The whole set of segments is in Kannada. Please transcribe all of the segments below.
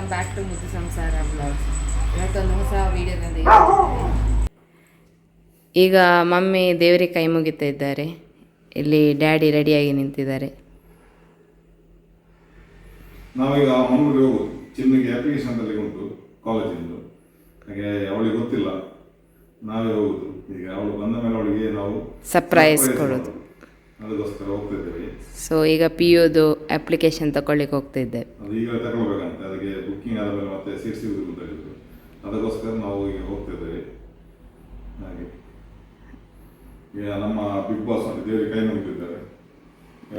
ವೆಲ್ಕಮ್ ಬ್ಯಾಕ್ ಟು ಮುದ್ದು ಸಂಸಾರ ಬ್ಲಾಗ್ಸ್. ಇವತ್ತೊಂದು ಹೊಸ ವಿಡಿಯೋದಿಂದ ಈಗ ಮಮ್ಮಿ ದೇವರಿಗೆ ಕೈ ಮುಗಿತಾ ಇದ್ದಾರೆ. ಇಲ್ಲಿ ಡ್ಯಾಡಿ ರೆಡಿಯಾಗಿ ನಿಂತಿದ್ದಾರೆ. ನಾವೀಗ ಮಂಗಳೂರಿಗೆ ಹೋಗುದು. ಚಿನ್ನಿಗೆ ಅಪ್ಲಿಕೇಶನ್ ಅಂತ ಉಂಟು ಕಾಲೇಜಿಂದು. ಹಾಗೆ ಅವಳಿಗೆ ಗೊತ್ತಿಲ್ಲ, ನಾವೇ ಹೋಗುದು. ಈಗ ಅವಳು ಬಂದ ಮೇಲೆ ಅವಳಿಗೆ ನಾವು ಸರ್ಪ್ರೈಸ್ ಕೊಡೋದು, ಅದಕ್ಕೋಸ್ಕರ ಹೋಗ್ತಾ ಇದ್ದೇವೆ. ಸೊ ಈಗ PUದು ಅಪ್ಲಿಕೇಶನ್ ತಗೊಳ್ಳಿಕ್ಕೆ ಹೋಗ್ತಾ ಇದ್ದೇವೆ. ಅದು ಈಗ ತಗೊಳ್ಬೇಕಂತ, ಅದಕ್ಕೆ ಬುಕ್ಕಿಂಗ್ ಆದ ಮೇಲೆ ಮತ್ತೆ ಸೀಟ್ ಸಿಗುದು ಅಂತ ಹೇಳಿದ್ರು. ಅದಕ್ಕೋಸ್ಕರ ನಾವು ಈಗ ಹೋಗ್ತಾ ಇದ್ದೇವೆ. ಹಾಗೆ ಈಗ ನಮ್ಮ ಬಿಗ್ ಬಾಸ್ ಅಂತ ದೇವರಿಗೆ ಕೈ ಮುಗಿತಿದ್ದಾರೆ.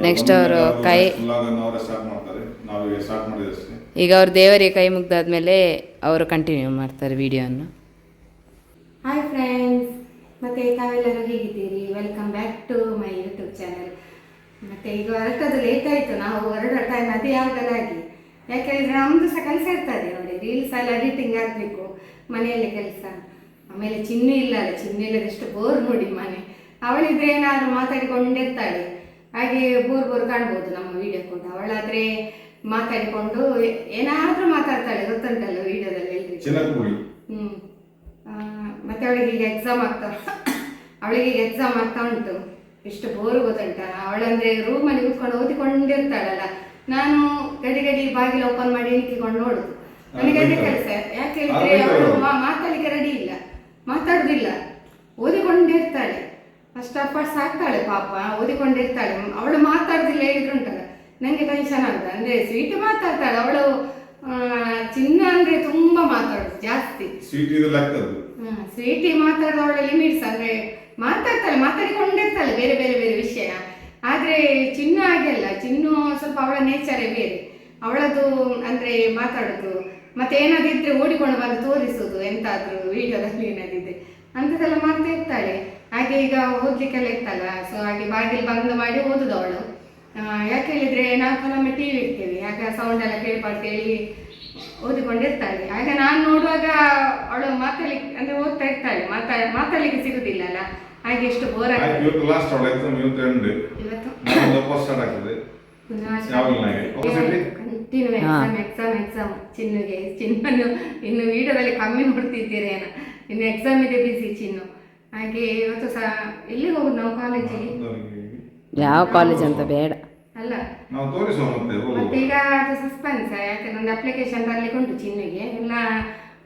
ನೆಕ್ಸ್ಟ್ ಅವರು ಕೈ ಅವರೇ ಸ್ಟಾರ್ಟ್ ಮಾಡ್ತಾರೆ, ನಾವೀಗ ಸ್ಟಾರ್ಟ್ ಮಾಡಿದಷ್ಟೇ. ಈಗ ಅವ್ರು ದೇವರಿಗೆ ಕೈ ಮುಗ್ದಾದ್ಮೇಲೆ ಅವರು ಕಂಟಿನ್ಯೂ ಮಾಡ್ತಾರೆ ವಿಡಿಯೋವನ್ನು. ಹಾಯ್ ಫ್ರೆಂಡ್ಸ್, ಮತ್ತು ತಾವೆಲ್ಲರೂ ಹೇಗಿದ್ದೀರಿ? Welcome back to my YouTube channel. ಮತ್ತು ಈಗ ಹೊರಟದ್ದು ಲೇಟ್ ಆಯಿತು, ನಾವು ಹೊರಡೋ ಟೈಮ್ ಅದೇ ಯಾವುದಲ್ಲಾಗಿ. ಯಾಕೆಂದರೆ ನಮ್ಮದು ಸಹ ಕೆಲಸ ಇರ್ತದೆ ನೋಡಿ, ರೀಲ್ಸ್ ಎಲ್ಲ ಎಡಿಟಿಂಗ್ ಆಗಬೇಕು, ಮನೆಯಲ್ಲಿ ಕೆಲಸ. ಆಮೇಲೆ ಚಿನ್ನು ಇಲ್ಲಲ್ಲ, ಚಿನ್ನು ಇಲ್ಲದಷ್ಟು ಬೋರ್ ನೋಡಿ ಮನೆ. ಅವಳಿದ್ರೆ ಏನಾದ್ರು ಮಾತಾಡಿಕೊಂಡಿರ್ತಾಳೆ, ಹಾಗೆ ಬೋರ್ ಕಾಣ್ಬೋದು ನಮ್ಮ ವಿಡಿಯೋ ಕೂಡ. ಅವಳಾದರೆ ಮಾತಾಡಿಕೊಂಡು ಏನಾದರೂ ಮಾತಾಡ್ತಾಳೆ, ಗೊತ್ತುಂಟಲ್ಲ ವಿಡಿಯೋದಲ್ಲಿ ಎಲ್ರಿಗೂ. ಮತ್ತೆ ಅವಳಿಗೆ ಈಗ ಎಕ್ಸಾಮ್ ಆಗ್ತಾ ಉಂಟು. ಎಷ್ಟು ಬೋರ್ ಗೊತ್ತುಂಟ. ಅವಳಂದ್ರೆ ರೂಮಲ್ಲಿ ಕೂತ್ಕೊಂಡು ಓದಿಕೊಂಡಿರ್ತಾಳಲ್ಲ, ನಾನು ಗಡಿ ಬಾಗಿಲು ಓಪನ್ ಮಾಡಿ ನಿಂತ್ಕೊಂಡು ನೋಡುದು. ನನಗೆ ಅದೇ ಕೆಲಸ. ಯಾಕೆ ಹೇಳಿದ್ರೆ ಅವಳು ಮಾತಾಡ್ಲಿಕ್ಕೆ ರೆಡಿ ಇಲ್ಲ, ಮಾತಾಡುದಿಲ್ಲ, ಓದಿಕೊಂಡಿರ್ತಾಳೆ. ಫಸ್ಟ್ ಆಫ್ ಆಲ್ ಸಾಕ್ತಾಳೆ ಪಾಪ, ಓದಿಕೊಂಡಿರ್ತಾಳೆ. ಅವಳು ಮಾತಾಡುದಿಲ್ಲ ಹೇಳಿದ್ರು ಉಂಟಲ್ಲ, ನಂಗೆ ಟೆನ್ಷನ್ ಆಗುದು. ಅಂದ್ರೆ ಸ್ವೀಟ್ ಮಾತಾಡ್ತಾಳೆ ಅವಳು. ಚಿನ್ನ ಅಂದ್ರೆ ತುಂಬಾ ಮಾತಾಡುದು ಜಾಸ್ತಿ. ಸ್ವೀಟಿ ಮಾತಾಡೋದು ಅವಳ ಲಿಮಿಟ್ಸ್. ಅಂದ್ರೆ ಮಾತಾಡಿಕೊಂಡಿರ್ತಾಳೆ ಬೇರೆ ಬೇರೆ ಬೇರೆ ವಿಷಯ. ಆದ್ರೆ ಚಿನ್ನ ಹಾಗೆಲ್ಲ, ಚಿನ್ನು ಸ್ವಲ್ಪ ಅವಳ ನೇಚರೇ ಬೇರೆ. ಅವಳದು ಅಂದ್ರೆ ಮಾತಾಡೋದು, ಮತ್ತೆ ಏನಾದಿದ್ರೆ ಓಡಿಕೊಂಡು ಬಂದು ತೋರಿಸುದು, ಎಂತಾದ್ರೂ ವಿಡಿಯೋದಲ್ಲಿ ಏನಾದಿದ್ರೆ ಅಂಥದ್ದೆಲ್ಲ ಮಾಡ್ತಾ ಇರ್ತಾಳೆ. ಹಾಗೆ ಈಗ ಓದ್ಲಿಕ್ಕೆಲ್ಲ ಇರ್ತಲ್ಲ, ಸೊ ಹಾಗೆ ಬಾಗಿಲು ಬಂದ್ ಮಾಡಿ ಓದುದು ಅವಳು. ಯಾಕೆ ಹೇಳಿದ್ರೆ ನಾವು ಕೆಲವೊಮ್ಮೆ TV ಇಡ್ತೇವೆ, ಆಗ ಸೌಂಡ್ ಎಲ್ಲ ಕೇಳಿ ಓದಿಕೊಂಡಿರ್ತಾಳೆ. ಆಗ ನಾನು ನೋಡುವಾಗ ಅವಳು ಮಾತಾಡ್ಲಿಕ್ಕೆ ಅಂದ್ರೆ ಓದ್ತಾ ಇರ್ತಾಳೆ, ಮಾತಾಡ್ಲಿಕ್ಕೆ ಸಿಗುದಿಲ್ಲ ಅಲ್ಲ, ಹಾಗೆ ಎಷ್ಟು ಬೋರ್ ಆಗ್ತದೆ. ಕಂಟಿನ್ಯೂ ಎಕ್ಸಾಮ್ ಚಿನ್ನನ್ನು ಇನ್ನು ವಿಡಿಯೋದಲ್ಲಿ ಕಮ್ಮಿ ನೋಡ್ತಿದ್ದೀರೇನ, ಇನ್ನು ಎಕ್ಸಾಮ್ ಇದೆ ಬಿಸಿ ಚಿನ್ನು. ಹಾಗೆ ಇವತ್ತು ಸಹ ಎಲ್ಲಿಗೆ ಹೋಗುದು ನಾವು? ಕಾಲೇಜಿಗೆ. ಯಾವ ಕಾಲೇಜ್ ಅಂತ ಬೇಡ ಅಲ್ಲ, ಮತ್ತೆ ಈಗ ಅದು ಸಸ್ಪೆನ್ಸ್. ಯಾಕಂದ್ರೆ ಒಂದು ಅಪ್ಲಿಕೇಶನ್ ತರಲಿಕ್ಕೆ ಉಂಟು ಚಿನ್ನಿಗೆ. ಎಲ್ಲ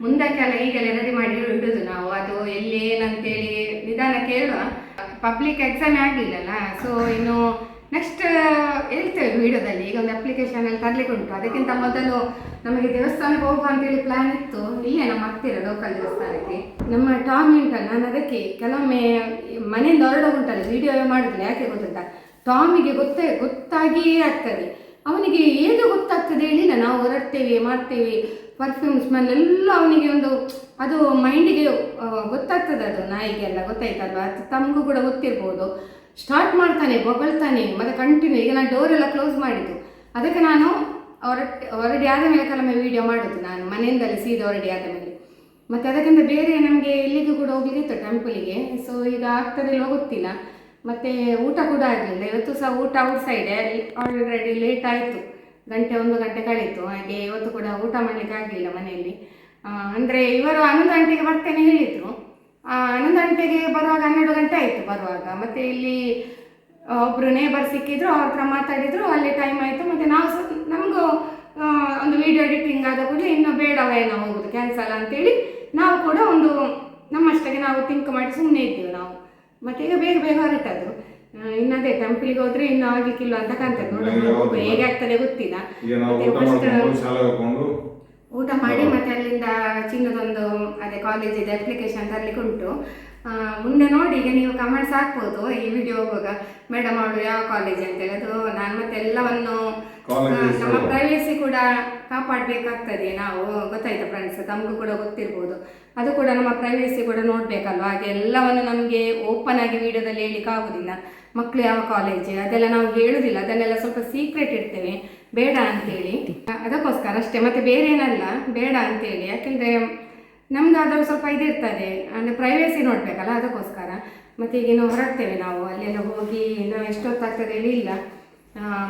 ಮುಂದಕ್ಕೆಲ್ಲ ಈಗಲೇ ರೆಡಿ ಮಾಡಿ ಇಡುದು ನಾವು. ಅದು ಎಲ್ಲಿ ಏನಂತೇಳಿ ನಿಧಾನ ಕೇಳುವ. ಪಬ್ಲಿಕ್ ಎಕ್ಸಾಮ್ ಆಗಲಿಲ್ಲಲ್ಲ, ಸೊ ಇನ್ನು ನೆಕ್ಸ್ಟ್ ಹೇಳ್ತೇವೆ ವಿಡಿಯೋದಲ್ಲಿ. ಈಗ ಒಂದು ಅಪ್ಲಿಕೇಶನ್ ಅಲ್ಲಿ ತರಲಿಕ್ಕೆ ಉಂಟು. ಅದಕ್ಕಿಂತ ಮೊದಲು ನಮಗೆ ದೇವಸ್ಥಾನಕ್ಕೆ ಹೋಗುವ ಅಂತೇಳಿ ಪ್ಲಾನ್ ಇತ್ತು. ಇಲ್ಲೇ ನಮ್ಮ ಹತ್ತಿರ ಲೋಕಲ್ ದೇವಸ್ಥಾನಕ್ಕೆ. ನಮ್ಮ ಟಾಮಿ ಉಂಟಲ್ಲ, ನಾನು ಅದಕ್ಕೆ ಕೆಲವೊಮ್ಮೆ ಮನೆಯಿಂದ ಹೊರಡ ಉಂಟಲ್ಲ ವಿಡಿಯೋ ಮಾಡುದಿಲ್ಲ. ಯಾಕೆ ಗೊತ್ತುಂಟ, ಟಾಮಿಗೆ ಗೊತ್ತಾಗಿಯೇ ಆಗ್ತದೆ. ಅವನಿಗೆ ಏನು ಗೊತ್ತಾಗ್ತದೆ ಹೇಳಿಲ್ಲ, ನಾವು ಹೊರಡ್ತೇವೆ ಮಾಡ್ತೇವೆ, ಪರ್ಫ್ಯೂಮ್ ಸ್ಮೆಲ್ ಎಲ್ಲ ಅವನಿಗೆ ಒಂದು ಅದು ಮೈಂಡಿಗೆ ಗೊತ್ತಾಗ್ತದೆ. ಅದು ನಾಯಿಗೆಲ್ಲ ಗೊತ್ತಾಯ್ತಲ್ವ, ಅದು ತಮಗೂ ಕೂಡ ಗೊತ್ತಿರ್ಬೋದು. ಸ್ಟಾರ್ಟ್ ಮಾಡ್ತಾನೆ, ಬೊಗಳ್ತಾನೆ, ಮತ್ತೆ ಕಂಟಿನ್ಯೂ. ಈಗ ನಾನು ಡೋರೆಲ್ಲ ಕ್ಲೋಸ್ ಮಾಡಿದ್ದು, ಅದಕ್ಕೆ ನಾನು ಹೊರಡಿ ಆದ ಮೇಲೆ ಕೆಲವೊಮ್ಮೆ ವಿಡಿಯೋ ಮಾಡೋದು ನಾನು ಮನೆಯಿಂದಲೇ ಸೀದಾ ಹೊರಡಿ ಆದ ಮೇಲೆ. ಮತ್ತು ಅದಕ್ಕಿಂತ ಬೇರೆ ನಮಗೆ ಎಲ್ಲಿಗೂ ಕೂಡ ಹೋಗ್ಲಿಕ್ಕಿತ್ತು ಟೆಂಪಲಿಗೆ. ಸೊ ಈಗ ಆಗ್ತದಿಲ್ಲ ಗೊತ್ತಿಲ್ಲ. ಮತ್ತು ಊಟ ಕೂಡ ಆಗಲಿಲ್ಲ ಇವತ್ತು ಸಹ. ಊಟ ಔಟ್ಸೈಡೆ ಆಲ್ರೆಡಿ ಲೇಟ್ ಆಯಿತು, 1 ಗಂಟೆ ಕಳೀತು. ಹಾಗೆ ಇವತ್ತು ಕೂಡ ಊಟ ಮಾಡಲಿಕ್ಕೆ ಆಗಲಿಲ್ಲ ಮನೆಯಲ್ಲಿ. ಅಂದರೆ ಇವರು 11 ಗಂಟೆಗೆ ಬರ್ತೇನೆ ಹೇಳಿದರು. 11 ಗಂಟೆಗೆ ಬರುವಾಗ 12 ಗಂಟೆ ಆಯಿತು ಬರುವಾಗ. ಮತ್ತು ಇಲ್ಲಿ ಒಬ್ಬರು ನೇಬರ್ ಸಿಕ್ಕಿದ್ರು, ಅವ್ರ ಹತ್ರ ಮಾತಾಡಿದರು, ಅಲ್ಲಿ ಟೈಮ್ ಆಯಿತು. ಮತ್ತು ನಾವು ನಮಗೂ ಒಂದು ವಿಡಿಯೋ ಎಡಿಟಿಂಗ್ ಆದ ಕೂಡ ಇನ್ನು ಬೇಡವೇನೋ ಹೋಗೋದು, ಕ್ಯಾನ್ಸಲ್ ಅಂತೇಳಿ ನಾವು ಕೂಡ ಒಂದು ನಮ್ಮಷ್ಟಾಗಿ ನಾವು ಥಿಂಕ್ ಮಾಡಿ ಸುಮ್ಮನೆ ಇದ್ದೇವೆ ನಾವು. ಮತ್ತು ಈಗ ಬೇಗ ಹೊರಟದ್ದು. ಇನ್ನದೇ ಟೆಂಪಲಿಗೆ ಹೋದ್ರೆ ಇನ್ನು ಆಗ್ಲಿಕ್ಕಿಲ್ಲ ಅಂತ ಕಾಣ್ತದೆ. ನೋಡೋದು ಹೇಗೆ ಆಗ್ತದೆ ಗೊತ್ತಿಲ್ಲ. ಊಟ ಮಾಡಿ ಮತ್ತೆ ಅಲ್ಲಿಂದ ಚಿನ್ನದೊಂದು ಅದೇ ಕಾಲೇಜಿದೆ ಅಪ್ಲಿಕೇಶನ್ ತರಲಿಕ್ಕೆ ಉಂಟು. ಮುಂದೆ ನೋಡಿ, ಈಗ ನೀವು ಕಮೆಂಟ್ಸ್ ಹಾಕ್ಬೋದು ಈ ವಿಡಿಯೋ ಹೋಗುವಾಗ, ಮೇಡಮ್ ಅವಳು ಯಾವ ಕಾಲೇಜ್ ಅಂತೇಳಿ. ಅದು ನಾನು ಮತ್ತೆ ಎಲ್ಲವನ್ನು ನಮ್ಮ ಪ್ರೈವೇಸಿ ಕೂಡ ಕಾಪಾಡಬೇಕಾಗ್ತದೆ ನಾವು. ಗೊತ್ತಾಯ್ತಾ ಫ್ರೆಂಡ್ಸ್, ತಮಗೂ ಕೂಡ ಗೊತ್ತಿರ್ಬೋದು. ಅದು ಕೂಡ ನಮ್ಮ ಪ್ರೈವೇಸಿ ಕೂಡ ನೋಡಬೇಕಲ್ವ. ಹಾಗೆ ಎಲ್ಲವನ್ನು ನಮಗೆ ಓಪನ್ ಆಗಿ ವಿಡಿಯೋದಲ್ಲಿ ಹೇಳಲಿಕ್ಕೆ ಆಗೋದಿಲ್ಲ. ಮಕ್ಕಳು ಯಾವ ಕಾಲೇಜ್ ಅದೆಲ್ಲ ನಾವು ಹೇಳುವುದಿಲ್ಲ, ಅದನ್ನೆಲ್ಲ ಸ್ವಲ್ಪ ಸೀಕ್ರೆಟ್ ಇಡ್ತೇವೆ, ಬೇಡ ಅಂತೇಳಿ. ಅದಕ್ಕೋಸ್ಕರ ಅಷ್ಟೇ, ಮತ್ತೆ ಬೇರೆ ಏನಲ್ಲ, ಬೇಡ ಅಂತೇಳಿ. ಯಾಕೆಂದರೆ ನಮ್ಗಾದ್ರೂ ಸ್ವಲ್ಪ ಇದಿರ್ತದೆ, ಅಂದರೆ ಪ್ರೈವೇಸಿ ನೋಡಬೇಕಲ್ಲ, ಅದಕ್ಕೋಸ್ಕರ. ಮತ್ತು ಈಗ ಇನ್ನು ಹೊರಡ್ತೇವೆ ನಾವು. ಅಲ್ಲೆಲ್ಲ ಹೋಗಿ ಇನ್ನೂ ಎಷ್ಟೊತ್ತಾಗ್ತದೆ ಹೇಳಿ ಇಲ್ಲ.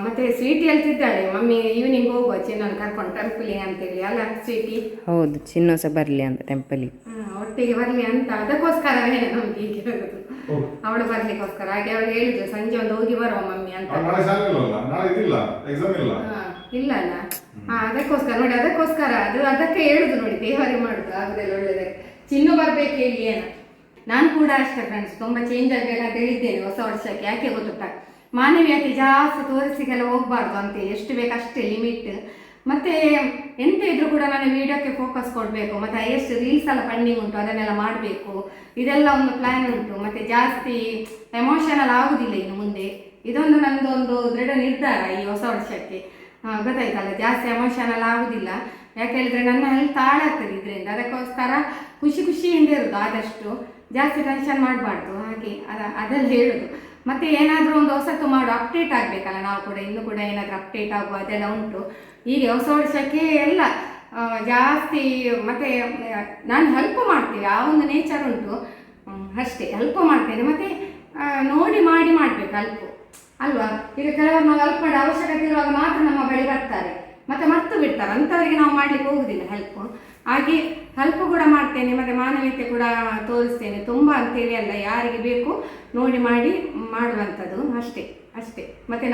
ಮತ್ತೆ ಸ್ವೀಟಿ ಹೇಳ್ತಿದ್ದಾಳೆ ಮಮ್ಮಿ ಈವ್ನಿಂಗ್ ಹೋಗುವ ಚಿನ್ನನ್ನು ಕರ್ಕೊಂಡು ಟೆಂಪಲಿಗೆ ಅಂತೇಳಿ ಅಲ್ಲ ಸ್ವೀಟಿ. ಹೌದು, ಚಿನ್ನು ಸಹ ಬರಲಿ ಅಂತ ಟೆಂಪಲಿಗೆ. ಒಟ್ಟಿಗೆ ಬರಲಿ ಅಂತ ಅದಕ್ಕೋಸ್ಕರವೇ ನಮ್ಗೆ ಹೀಗೆ ಹೇಳುದು, ಅವಳು ಬರ್ಲಿಕ್ಕೋಸ್ಕರ. ಹಾಗೆ ಅವಳು ಹೇಳಿದ್ರು ಸಂಜೆ ಒಂದು ಹೋಗಿ ಬರುವ ಮಮ್ಮಿ ಅಂತ. ಇಲ್ಲ ಅಲ್ಲ, ಅದಕ್ಕೋಸ್ಕರ ನೋಡಿ, ಅದಕ್ಕೋಸ್ಕರ ಅದಕ್ಕೆ ಹೇಳುದು ನೋಡಿ, ದೇವರೇ ಮಾಡುದು ಆಗುದಿಲ್ಲ ಒಳ್ಳೆದಕ್ಕೆ. ಚಿನ್ನು ಬರ್ಬೇಕು ಹೇಳಿ ಏನ. ನಾನು ಕೂಡ ಅಷ್ಟೇ ಫ್ರೆಂಡ್ಸ್, ತುಂಬಾ ಚೇಂಜ್ ಆಗ್ಬೇಕಂತ ಹೇಳಿದ್ದೇನೆ ಹೊಸ ವರ್ಷಕ್ಕೆ. ಯಾಕೆ ಗೊತ್ತುಂಟ, ಮಾನವೀಯತೆ ಜಾಸ್ತಿ ತೋರಿಸಿಗೆಲ್ಲ ಹೋಗ್ಬಾರ್ದು ಅಂತ, ಎಷ್ಟು ಬೇಕಷ್ಟೇ ಲಿಮಿಟ್. ಮತ್ತೆ ಎಂತ ಇದ್ರೂ ಕೂಡ ನಾನು ವಿಡಿಯೋಕ್ಕೆ ಫೋಕಸ್ ಕೊಡಬೇಕು, ಮತ್ತೆ ಎಷ್ಟು ರೀಲ್ಸ್ ಎಲ್ಲ ಪೆಂಡಿಂಗ್ ಉಂಟು ಅದನ್ನೆಲ್ಲ ಮಾಡಬೇಕು, ಇದೆಲ್ಲ ಒಂದು ಪ್ಲ್ಯಾನ್ ಉಂಟು. ಮತ್ತೆ ಜಾಸ್ತಿ ಎಮೋಷನಲ್ ಆಗುದಿಲ್ಲ ಇನ್ನು ಮುಂದೆ, ಇದೊಂದು ನಂದು ಒಂದು ದೃಢ ನಿರ್ಧಾರ ಈ ಹೊಸ ವರ್ಷಕ್ಕೆ. ಗೊತ್ತಾಯ್ತಲ್ಲ, ಜಾಸ್ತಿ ಎಮೋಷನಲ್ ಆಗುದಿಲ್ಲ. ಯಾಕೆ ಹೇಳಿದ್ರೆ ನನ್ನ ಹೆಲ್ತ್ ಹಾಳಾಗ್ತದೆ ಇದರಿಂದ. ಅದಕ್ಕೋಸ್ಕರ ಖುಷಿಯಿಂದ ಇರೋದು, ಆದಷ್ಟು ಜಾಸ್ತಿ ಟೆನ್ಷನ್ ಮಾಡಬಾರ್ದು. ಹಾಗೆ ಅದೆಲ್ಲ ಹೇಳೋದು. ಮತ್ತೆ ಏನಾದರೂ ಒಂದು ಹೊಸತು ಮಾಡು, ಅಪ್ಡೇಟ್ ಆಗಬೇಕಲ್ಲ ನಾವು ಕೂಡ, ಇನ್ನೂ ಕೂಡ ಏನಾದರೂ ಅಪ್ಡೇಟ್ ಆಗುವ ಅದೆಲ್ಲ ಉಂಟು. ಹೀಗೆ ಹೊಸ ವರ್ಷಕ್ಕೆ ಎಲ್ಲ ಜಾಸ್ತಿ. ಮತ್ತೆ ನಾನು ಹೆಲ್ಪ್ ಮಾಡ್ತೇವೆ, ಆ ಒಂದು ನೇಚರ್ ಉಂಟು ಅಷ್ಟೇ, ಹೆಲ್ಪ್ ಮಾಡ್ತೇನೆ. ಮತ್ತು ನೋಡಿ ಮಾಡಬೇಕು ಹೆಲ್ಪು ಅಲ್ವಾ. ಈಗ ಕೆಲವರು ನಾವು ಹೆಲ್ಪ್ ಮಾಡಿ ಅವಶ್ಯಕತೆ ಇರುವಾಗ ಮಾತ್ರ ನಮ್ಮ ಬಳಿ ಬರ್ತಾರೆ, ಮತ್ತೆ ಮರ್ತು ಬಿಡ್ತಾರೆ. ಅಂಥವರಿಗೆ ನಾವು ಮಾಡಲಿಕ್ಕೆ ಹೋಗುದಿಲ್ಲ ಹೆಲ್ಪು. ಹಾಗೆ ಹೆಲ್ಪ್ ಕೂಡ ಮಾಡ್ತೇನೆ, ಮತ್ತು ಮಾನವೀಯತೆ ಕೂಡ ತೋರಿಸ್ತೇನೆ. ತುಂಬ ಅಂತೇಳಿ ಅಲ್ಲ, ಯಾರಿಗೆ ಬೇಕು ನೋಡಿ ಮಾಡುವಂಥದ್ದು ಅಷ್ಟೇ. ಮತ್ತು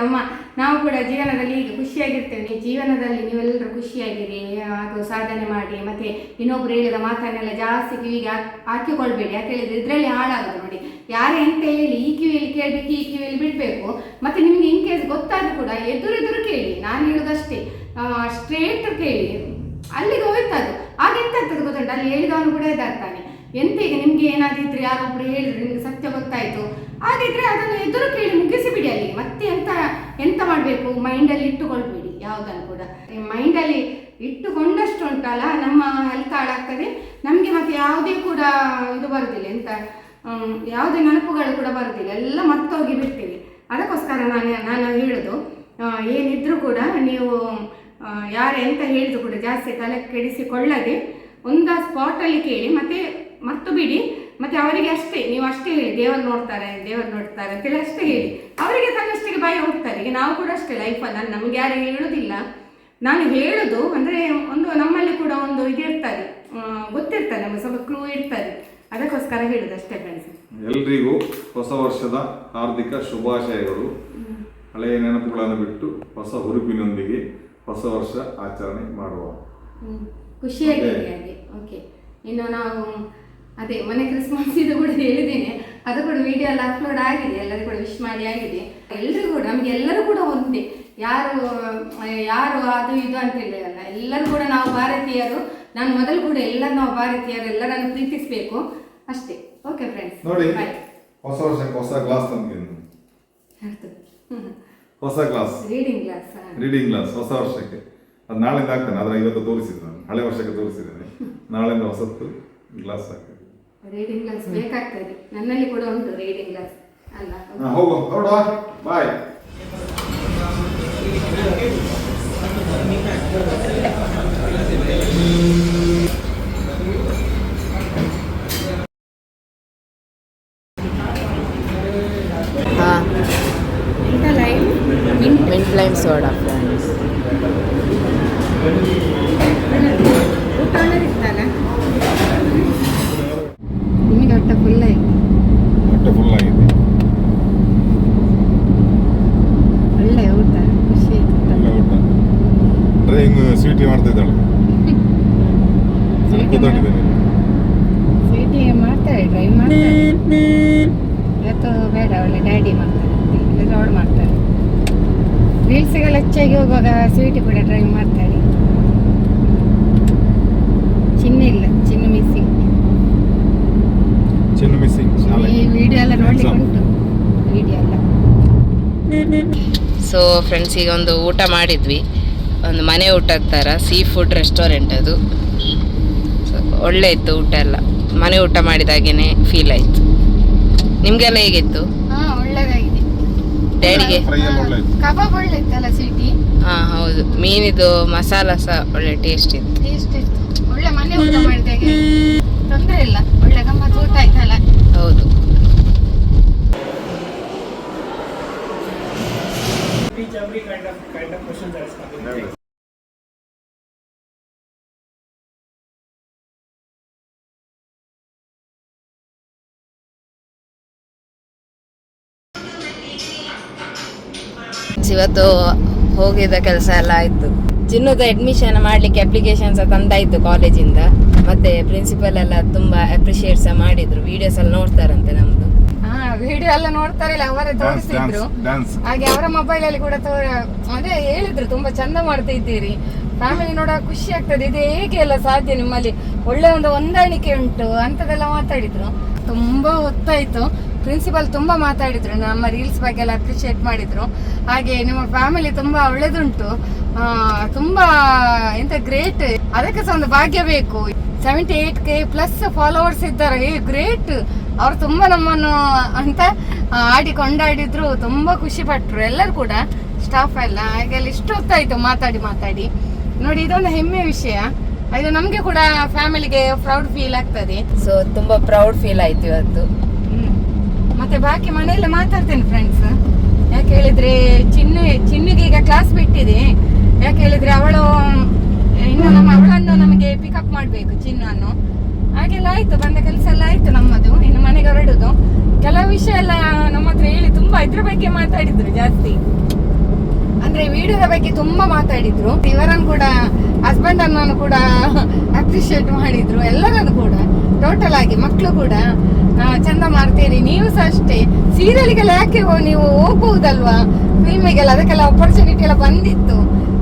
ನಾವು ಕೂಡ ಜೀವನದಲ್ಲಿ ಈಗ ಖುಷಿಯಾಗಿರ್ತೇವೆ. ಜೀವನದಲ್ಲಿ ನೀವೆಲ್ಲರೂ ಖುಷಿಯಾಗಿರಿ, ಹಾಗೂ ಸಾಧನೆ ಮಾಡಿ. ಮತ್ತು ಇನ್ನೊಬ್ರು ಹೇಳಿದ ಮಾತನ್ನೆಲ್ಲ ಜಾಸ್ತಿ ಕಿವಿಗೆ ಹಾಕಿಕೊಳ್ಬೇಡಿ. ಯಾಕೆ ಹೇಳಿದ್ರೆ ಇದರಲ್ಲಿ ಹಾಳಾಗೋದು ನೋಡಿ. ಯಾರೇ ಎಂತ ಹೇಳಿ ಈ ಕಿವಿಯಲ್ಲಿ ಕೇಳಬೇಕು, ಈ ಕಿವಿಯಲ್ಲಿ ಬಿಡಬೇಕು. ಮತ್ತು ನಿಮಗೆ ಇನ್ ಕೇಸ್ ಗೊತ್ತಾದ್ರೂ ಕೂಡ ಎದುರು ಕೇಳಿ. ನಾನು ಹೇಳೋದಷ್ಟೇ, ಸ್ಟ್ರೇಟ್ ಕೇಳಿ, ಅಲ್ಲಿಗೆ ಹೋಯ್ತದು. ಆಗ ಎಂತ ಆಗ್ತದೆ ಗೊತ್ತುಂಟು, ಅಲ್ಲಿ ಹೇಳಿದವನು ಕೂಡ ಇದಾಗ್ತಾನೆ. ಎಂತ ಈಗ ನಿಮ್ಗೆ ಏನಾದಿದ್ರೆ ಯಾರೊಬ್ರು ಹೇಳಿದ್ರು, ನಿಮ್ಗೆ ಸತ್ಯ ಗೊತ್ತಾಯ್ತು, ಹಾಗಿದ್ರೆ ಅದನ್ನು ಎದುರು ಕೇಳಿ ಮುಗಿಸಿಬಿಡಿ ಅಲ್ಲಿಗೆ. ಮತ್ತೆ ಎಂತ ಮಾಡಬೇಕು, ಮೈಂಡಲ್ಲಿ ಇಟ್ಟುಕೊಳ್ಬೇಡಿ ಯಾವುದನ್ನು ಕೂಡ. ಮೈಂಡಲ್ಲಿ ಇಟ್ಟುಕೊಂಡಷ್ಟು ಉಂಟಲ್ಲ ನಮ್ಮ ಹೆಲ್ತ್ ಹಾಳಾಗ್ತದೆ ನಮಗೆ. ಮತ್ತೆ ಯಾವುದೇ ಕೂಡ ಇದು ಬರುದಿಲ್ಲ, ಯಾವುದೇ ನೆನಪುಗಳು ಕೂಡ ಬರುದಿಲ್ಲ, ಎಲ್ಲ ಮರ್ತೋಗಿ ಬಿಡ್ತೀವಿ. ಅದಕ್ಕೋಸ್ಕರ ನಾನು ಹೇಳೋದು, ಏನಿದ್ರೂ ಕೂಡ ನೀವು ಯಾರು ಎಂತ ಹೇಳಿದ್ರು ಕೂಡ ಜಾಸ್ತಿ ತಲೆ ಕೆಡಿಸಿಕೊಳ್ಳದೆ ಒಂದು ಸ್ಪಾಟಲ್ಲಿ ಕೇಳಿ, ಮತ್ತೆ ಮರ್ತು ಬಿಡಿ. ಮತ್ತು ಅವರಿಗೆ ಅಷ್ಟೇ, ನೀವು ಅಷ್ಟೇ ಹೇಳಿ, ದೇವರು ನೋಡ್ತಾರೆ ಅಂತೇಳಿ ಅಷ್ಟೇ ಹೇಳಿ. ಅವರಿಗೆ ತನ್ನಷ್ಟಿಗೆ ಭಯ ಹೋಗ್ತಾರೆ. ಈಗ ನಾವು ಕೂಡ ಅಷ್ಟೇ ಲೈಫಲ್ಲಿ, ನಮ್ಗೆ ಯಾರು ಹೇಳೋದಿಲ್ಲ. ನಾನು ಹೇಳೋದು ಅಂದರೆ ಒಂದು ನಮ್ಮಲ್ಲಿ ಕೂಡ ಒಂದು ಇದಿರ್ತಾರೆ, ಗೊತ್ತಿರ್ತಾರೆ, ನಮಗೆ ಸ್ವಲ್ಪ ಕ್ಲೂ ಇರ್ತಾರೆ. ಅದಕ್ಕೋಸ್ಕರ ಹೇಳೋದು ಅಷ್ಟೇ ಫ್ರೆಂಡ್ಸ್. ಎಲ್ರಿಗೂ ಹೊಸ ವರ್ಷದ ಹಾರ್ದಿಕ ಶುಭಾಶಯಗಳು. ಹಳೆಯ ನೆನಪುಗಳನ್ನು ಬಿಟ್ಟು ಹೊಸ ಹುರುಪಿನೊಂದಿಗೆ ಹೊಸ ವರ್ಷ ಆಚರಣೆ ಮಾಡುವ. ಖುಷಿಯಾಗಿದೆ ಹಾಗೆ. ಓಕೆ, ಇನ್ನು ನಾವು ಅದೇ ಮೊನ್ನೆ ಕ್ರಿಸ್ಮಸ್ ಇದು ಕೂಡ ಹೇಳಿದ್ದೇನೆ, ಅದು ಕೂಡ ವಿಡಿಯೋ ಎಲ್ಲ ಅಪ್ಲೋಡ್ ಆಗಿದೆ, ಎಲ್ಲರೂ ಕೂಡ ವಿಶ್ ಮಾಡಿ ಆಗಿದೆ. ಎಲ್ಲರೂ ಕೂಡ ನಮಗೆ ಎಲ್ಲರೂ ಕೂಡ ಒಂದೇ, ಯಾರು ಅದು ಇದು ಅಂತ ಹೇಳಿರಲ್ಲ, ಎಲ್ಲರೂ ಕೂಡ ನಾವು ಭಾರತೀಯರು. ನಾನು ಮೊದಲು ಕೂಡ ಎಲ್ಲರೂ ನಾವು ಭಾರತೀಯರು, ಎಲ್ಲರನ್ನು ಪ್ರೀತಿಸಬೇಕು ಅಷ್ಟೇ. ಓಕೆ ಫ್ರೆಂಡ್ಸ್, ನೋಡಿ ಹೊಸ ವರ್ಷಕ್ಕೆ ಹೊಸ ಕ್ಲಾಸ್ ನಮಗೆ, ಹೊಸ ಕ್ಲಾಸ್ ರೀಡಿಂಗ್ ಕ್ಲಾಸ್ ಹೊಸ ವರ್ಷಕ್ಕೆ. ಅದು ನಾಳೆಯಿಂದ ಆಗ್ತಾನೆ, ಆದರೆ ಇವತ್ತು ತೋರಿಸಿದ್ದು ನಾನು ಹಳೆ ವರ್ಷಕ್ಕೆ ತೋರಿಸಿದ್ದೇನೆ. ನಾಳೆಯಿಂದ ಹೊಸತ್ತು ಗ್ಲಾಸ್ ಆಗ್ತದೆ, ರೀಡಿಂಗ್ ಕ್ಲಾಸ್ ಬೇಕಾಗ್ತದೆ. ನನ್ನಲ್ಲಿ ಕೂಡ ಉಂಟು ರೀಡಿಂಗ್ ಕ್ಲಾಸ್ ಅಲ್ಲ. ಹೋಗು ನೋಡುವ, bye. Mint lime soda friends. ನಿಮಗೆ ಹೊಟ್ಟೆ ಫುಲ್ ಆಗಿದೆ. ಒಳ್ಳೆ ಊಟ, ಖುಷಿ ಆಯ್ತು. ಡ್ರೈವಿಂಗ್ ಸ್ವೀಟಿ ಮಾಡ್ತಾ ಇದ್ದಾಳೆ. ಸ್ವೀಟಿ ಮಾಡ್ತಾರೆ, ಡ್ರೈವ್ ಮಾಡ್ತಾರೆ. ಇವತ್ತು ಬೇಡ, ಒಳ್ಳೆ ಡ್ಯಾಡಿ ಮಾಡ್ತಾರೆ, ಇಲ್ಲ ಅವಳು ಮಾಡ್ತಾರೆ. ರೀಲ್ಸ್ಗೆಲ್ಲ ಹೆಚ್ಚಾಗಿ ಹೋಗುವಾಗ ಸ್ವೀಟಿ ಕೂಡ ಡ್ರೈವ್ ಮಾಡ್ತಾಳೆ. ಚಿನ್ನು ಮಿಸ್ಸಿಂಗ್. ಈ ವಿಡಿಯೋ ಎಲ್ಲ ನೋಡ್ಲಿಕ್ಕೆ ಉಂಟು, ವಿಡಿಯೋ ಎಲ್ಲ. ಸೊ ಫ್ರೆಂಡ್ಸ್, ಈಗ ಒಂದು ಊಟ ಮಾಡಿದ್ವಿ, ಒಂದು ಮನೆ ಊಟದ ಥರ ಸೀ ಫುಡ್ ರೆಸ್ಟೋರೆಂಟ್ ಅದು. ಸೊ ಒಳ್ಳೆ ಇತ್ತು ಊಟ ಎಲ್ಲ, ಮನೆ ಊಟ ಮಾಡಿದಾಗೇನೆ ಫೀಲ್ ಆಯಿತು. ನಿಮಗೆಲ್ಲ ಹೇಗಿತ್ತು? ಒಳ್ಳೆದಾಗಿದೆ. ಡ್ಯಾಡಿಗೆ ಕಬಾಬ್ ಒಳ್ಳೆ ಇತ್ತಲ್ಲ ಸ್ವೀಟಿ? ಹಾಂ ಹೌದು, ಮೀನಿದು ಮಸಾಲ ಸಹ ಒಳ್ಳೆ ಟೇಸ್ಟ್ ಇತ್ತು. ಒಳ್ಳೆ ಮನೆ ಊಟ ಮಾಡಿದಾಗೆ, ತೊಂದರೆ ಇಲ್ಲ, ಒಳ್ಳೆ ಗಮ್ಮತ್ತು ಊಟ ಆಯ್ತಲ್ಲ. ಹೌದು. ಇವತ್ತು ಹೋಗಿದ್ದ ಕೆಲಸ ಎಲ್ಲ ಆಯ್ತು. ಚಿನ್ನದ ಅಡ್ಮಿಷನ್ ಮಾಡ್ಲಿಕ್ಕೆ ಅಪ್ಲಿಕೇಶನ್ ಸಹ ತಂದಾಯ್ತು ಕಾಲೇಜಿಂದ. ಮತ್ತೆ ಪ್ರಿನ್ಸಿಪಲ್ ಎಲ್ಲ ತುಂಬಾ ಅಪ್ರಿಶಿಯೇಟ್ ಸಹ ಮಾಡಿದ್ರು. ವಿಡಿಯೋಸ್ ಎಲ್ಲ ನೋಡ್ತಾರಂತೆ ನಮ್ದು. ವಿಡಿಯೋ ಎಲ್ಲ ನೋಡ್ತಾರಲ್ಲ, ಅವರೇ ತೋರಿಸಿದ್ರು. ಹಾಗೆ ಅವರ ಮೊಬೈಲ್ ಅಲ್ಲಿ ಕೂಡ ಅದೇ ಹೇಳಿದ್ರು, ತುಂಬಾ ಚಂದ ಮಾಡ್ತಾ ಇದ್ದೀರಿ, ಫ್ಯಾಮಿಲಿ ನೋಡ ಖುಷಿ ಆಗ್ತದೆ, ಇದು ಹೇಗೆ ಎಲ್ಲ ಸಾಧ್ಯ, ನಿಮ್ಮಲ್ಲಿ ಒಳ್ಳೆ ಒಂದು ಹೊಂದಾಣಿಕೆ ಉಂಟು ಅಂತದೆಲ್ಲ ಮಾತಾಡಿದ್ರು. ತುಂಬಾ ಹೊತ್ತಾಯ್ತು. ಪ್ರಿನ್ಸಿಪಲ್ ತುಂಬಾ ಮಾತಾಡಿದ್ರು, ನಮ್ಮ ರೀಲ್ಸ್ ಬಗ್ಗೆ ಎಲ್ಲ ಅಪ್ರಿಶಿಯೇಟ್ ಮಾಡಿದ್ರು. ಹಾಗೆ ನಿಮ್ಮ ಫ್ಯಾಮಿಲಿ ತುಂಬಾ ಒಳ್ಳೇದುಂಟು, ತುಂಬಾ ಎಂತ ಗ್ರೇಟ್, ಅದಕ್ಕೆ ಸಹ ಒಂದು ಭಾಗ್ಯ ಬೇಕು. 78K ಪ್ಲಸ್ ಫಾಲೋವರ್ಸ್ ಇದ್ದಾರೆ, ಗ್ರೇಟ್. ಅವ್ರು ತುಂಬಾ ನಮ್ಮನ್ನು ಅಂತ ಆಡಿ ಕೊಂಡಾಡಿದ್ರು, ತುಂಬಾ ಖುಷಿ ಪಟ್ರು ಎಲ್ಲರೂ ಕೂಡ, ಸ್ಟಾಫ್ ಎಲ್ಲ. ಹಾಗೆಲ್ಲ ಇಷ್ಟು ಹೊತ್ತಾಯ್ತು ಮಾತಾಡಿ ನೋಡಿ. ಇದೊಂದು ಹೆಮ್ಮೆ ವಿಷಯ, ಇದು ನಮ್ಗೆ ಕೂಡ ಫ್ಯಾಮಿಲಿಗೆ ಪ್ರೌಡ್ ಫೀಲ್ ಆಗ್ತದೆ. ಸೊ ತುಂಬಾ ಪ್ರೌಡ್ ಫೀಲ್ ಆಯ್ತು ಇವತ್ತು. ಮತ್ತೆ ಬಾಕಿ ಮನೆಯಲ್ಲ ಮಾತಾಡ್ತೇನೆ ಫ್ರೆಂಡ್ಸ್. ಯಾಕೆ ಹೇಳಿದ್ರೆ ಚಿನ್ನಿಗೆ ಈಗ ಕ್ಲಾಸ್ ಬಿಟ್ಟಿದೆ. ಯಾಕೆ ಹೇಳಿದ್ರೆ ಅವಳು ಇನ್ನು ಅವಳನ್ನು ನಮಗೆ ಪಿಕಪ್ ಮಾಡ್ಬೇಕು, ಚಿನ್ನನ್ನು. ಹಾಗೆಲ್ಲ ಆಯ್ತು, ಬಂದ ಕೆಲಸ ಎಲ್ಲ ಆಯ್ತು ನಮ್ಮದು. ಇನ್ನು ಮನೆಗೆ ಹೊರಡುದು. ಕೆಲವು ವಿಷಯ ಎಲ್ಲ ನಮ್ಮ ಹತ್ರ ಹೇಳಿ ತುಂಬಾ ಇದ್ರ ಬಗ್ಗೆ ಮಾತಾಡಿದ್ರು ಜಾಸ್ತಿ, ಅಂದ್ರೆ ವಿಡಿಯೋದ ಬಗ್ಗೆ ತುಂಬಾ ಮಾತಾಡಿದ್ರು. ಇವರನ್ನು ಕೂಡ, ಹಸ್ಬೆಂಡ್ ಅನ್ನು ಕೂಡ ಅಪ್ರಿಶಿಯೇಟ್ ಮಾಡಿದ್ರು, ಎಲ್ಲರನ್ನು ಕೂಡ ಟೋಟಲ್ ಆಗಿ. ಮಕ್ಕಳು ಕೂಡ ಚಂದ ಮಾಡ್ತೀರಿ, ನೀವು ಸಹ ಅಷ್ಟೇ. ಸೀರಿಯಲ್ಗೆಲ್ಲ ಯಾಕೆ ನೀವು ಹೋಗ್ಬಹುದಲ್ವಾ, ಫಿಲ್ಮಿಗೆಲ್ಲ, ಅದಕ್ಕೆಲ್ಲ ಅಪರ್ಚುನಿಟಿ ಎಲ್ಲ ಬಂದಿತ್ತು.